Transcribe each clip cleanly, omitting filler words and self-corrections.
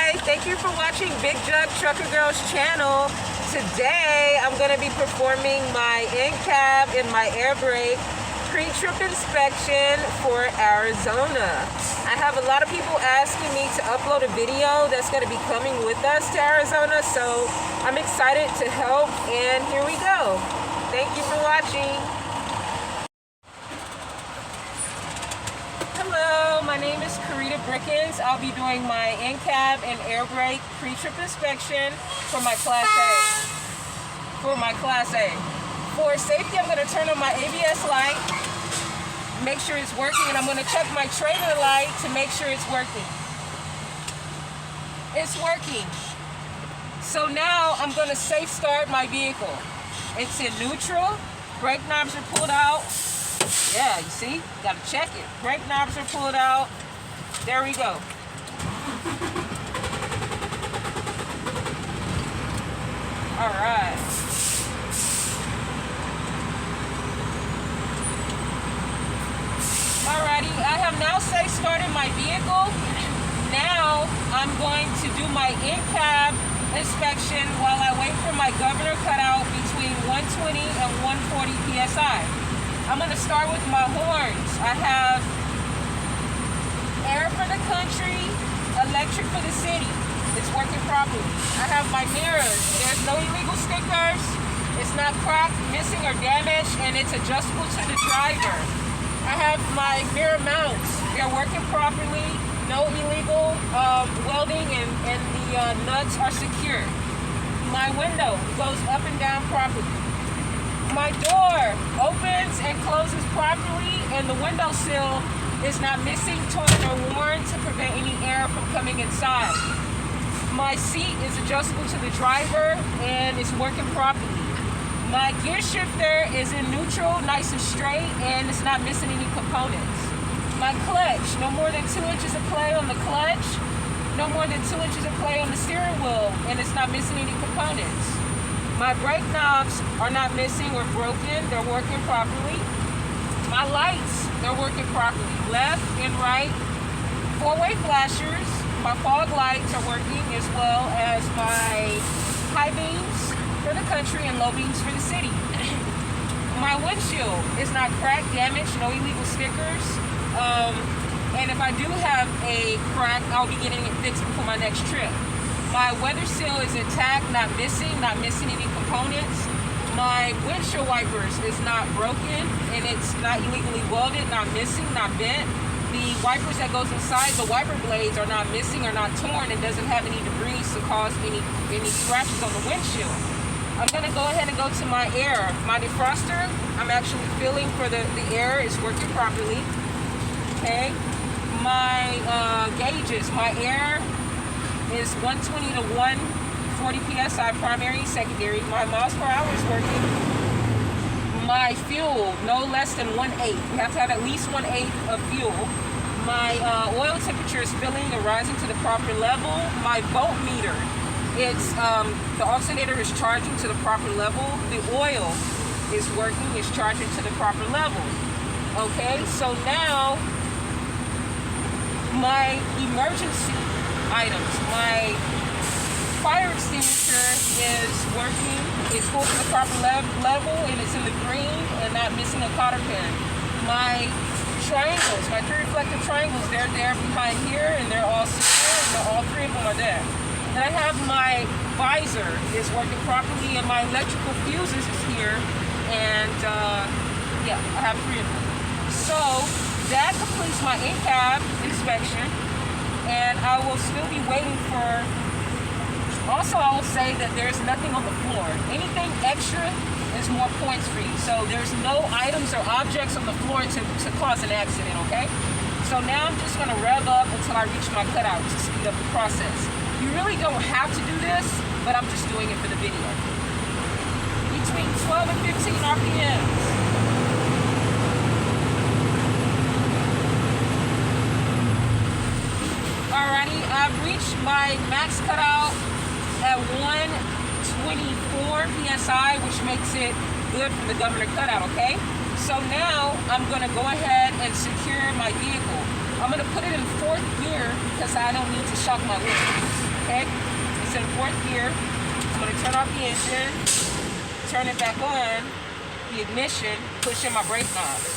Hi, thank you for watching Big Jug Trucker Girl's channel. Today I'm going to be performing my Incab and my Airbrake pre-trip inspection for Arizona. I have a lot of people asking me to upload a video that's going to be coming with us to Arizona, so I'm excited to help, and here we go. Thank you for watching. Hello, my name is I'll be doing my Incab and Airbrake pre-trip inspection for my Class A. For safety, I'm going to turn on my ABS light, make sure it's working, and I'm going to check my trailer light to make sure it's working. It's working. So now I'm going to safe start my vehicle. It's in neutral, brake knobs are pulled out. Yeah, you see? Got to check it. Brake knobs are pulled out. There we go. All right. Alrighty, I have now safe started my vehicle. Now I'm going to do my in-cab inspection while I wait for my governor cutout between 120 and 140 PSI. I'm going to start with my horns. I have air for the country, electric for the city. It's working properly. I have my mirrors. There's no illegal stickers. It's not cracked, missing, or damaged, and it's adjustable to the driver. I have my mirror mounts. They're working properly. No illegal welding, and the nuts are secure. My window goes up and down properly. My door opens and closes properly, and the window sill is not missing, torn, or worn to prevent any air from coming inside. My seat is adjustable to the driver and it's working properly. My gear shifter is in neutral, nice and straight, and it's not missing any components. My clutch, no more than 2 inches of play on the clutch, no more than 2 inches of play on the steering wheel, and it's not missing any components. My brake knobs are not missing or broken, they're working properly. My lights, they're working properly. Left and right, four-way flashers. My fog lights are working, as well as my high beams for the country and low beams for the city. My windshield is not cracked, damaged, no illegal stickers. And if I do have a crack, I'll be getting it fixed before my next trip. My weather seal is intact, not missing any components. My windshield wipers is not broken, and it's not illegally welded, not missing, not bent. The wipers that goes inside the wiper blades are not missing or not torn, and doesn't have any debris to cause any scratches on the windshield. I'm going to go ahead and go to my air. My defroster, I'm actually feeling for the air is working properly. Okay. My gauges, my air is 120 to 140 PSI, primary, secondary. My miles per hour is working. My fuel, no less than 1/8. We have to have at least 1/8 of fuel. My oil temperature is filling and rising to the proper level. My voltmeter, it's the alternator is charging to the proper level. The oil is working, it's charging to the proper level. Okay, so now my emergency items, my fire extinguisher is working, it's full to the proper level, and it's in the green and not missing a cotter pin. My triangles, my 3 reflective triangles, they're there behind here, and they're all secure, and all 3 of them are there. And I have my visor is working properly, and my electrical fuses is here, and yeah, I have 3 of them. So that completes my in-cab inspection, and I will still be waiting for. Also, I will say that there's nothing on the floor. Anything extra is more points for you. So there's no items or objects on the floor to cause an accident, okay? So now I'm just gonna rev up until I reach my cutout to speed up the process. You really don't have to do this, but I'm just doing it for the video. Between 12 and 15 RPMs. Alrighty, I've reached my max cutout at 124 PSI, which makes it good for the governor cutout, okay? So now I'm gonna go ahead and secure my vehicle. I'm gonna put it in 4th gear because I don't need to shock my wheels. Okay, it's in fourth gear. I'm going to turn off the engine, turn it back on, the ignition, push in my brake knobs.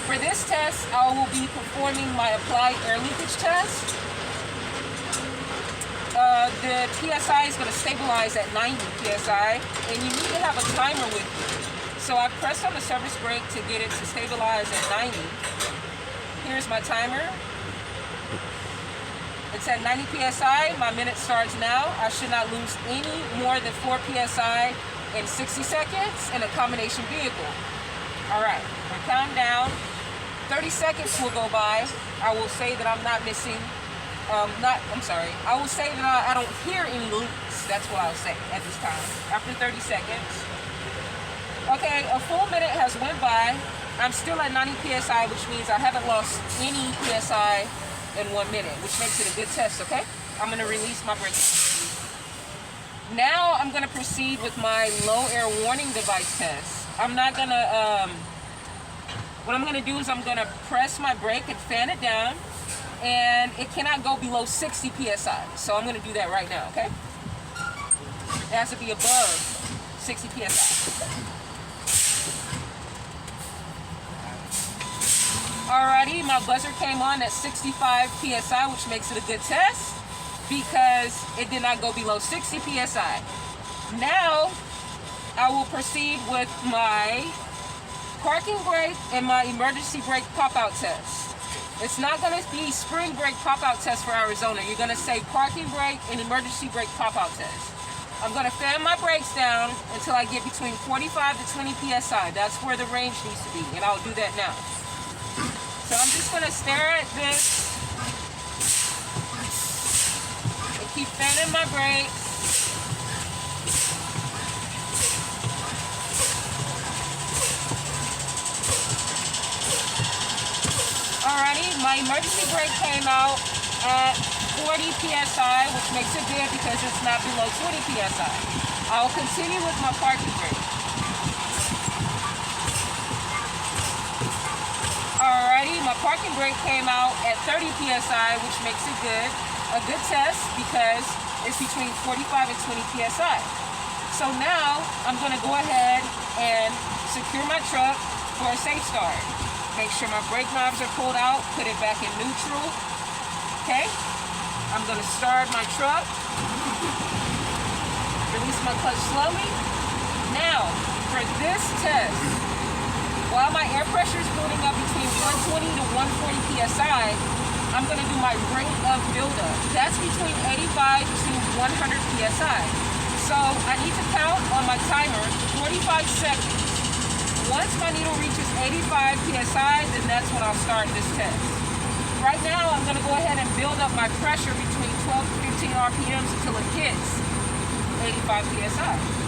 For this test, I will be performing my applied air leakage test. The PSI is going to stabilize at 90 PSI, and you need to have a timer with you. So I pressed on the service brake to get it to stabilize at 90. Here's my timer. It's at 90 PSI. My minute starts now. I should not lose any more than 4 PSI in 60 seconds in a combination vehicle. All right, we're counting down. 30 seconds will go by. I will say that I'm not missing, I will say that I don't hear any leaks. That's what I'll say at this time, after 30 seconds. Okay, a full minute has went by. I'm still at 90 PSI, which means I haven't lost any PSI in 1 minute, which makes it a good test, okay? I'm gonna release my brake. Now I'm gonna proceed with my low air warning device test. I'm not gonna, what I'm gonna do is I'm gonna press my brake and fan it down, and it cannot go below 60 PSI. So I'm gonna do that right now, okay? It has to be above 60 PSI. Alrighty, my buzzer came on at 65 PSI, which makes it a good test because it did not go below 60 PSI. Now, I will proceed with my parking brake and my emergency brake pop-out test. It's not going to be spring brake pop-out test for Arizona. You're going to say parking brake and emergency brake pop-out test. I'm going to fan my brakes down until I get between 45 to 20 PSI. That's where the range needs to be, and I'll do that now. So I'm just going to stare at this and keep fanning my brakes. Alrighty, my emergency brake came out at 40 PSI, which makes it good because it's not below 20 PSI. I'll continue with my parking brake. Alrighty, my parking brake came out at 30 PSI, which makes it good. A good test because it's between 45 and 20 PSI. So now I'm going to go ahead and secure my truck for a safe start. Make sure my brake knobs are pulled out, put it back in neutral. Okay, I'm going to start my truck. Release my clutch slowly. Now, for this test, while my air pressure is building up between 120 to 140 PSI, I'm going to do my rate of buildup. That's between 85 to 100 PSI. So I need to count on my timer 45 seconds. Once my needle reaches 85 PSI, then that's when I'll start this test. Right now, I'm going to go ahead and build up my pressure between 12 to 15 RPMs until it hits 85 PSI.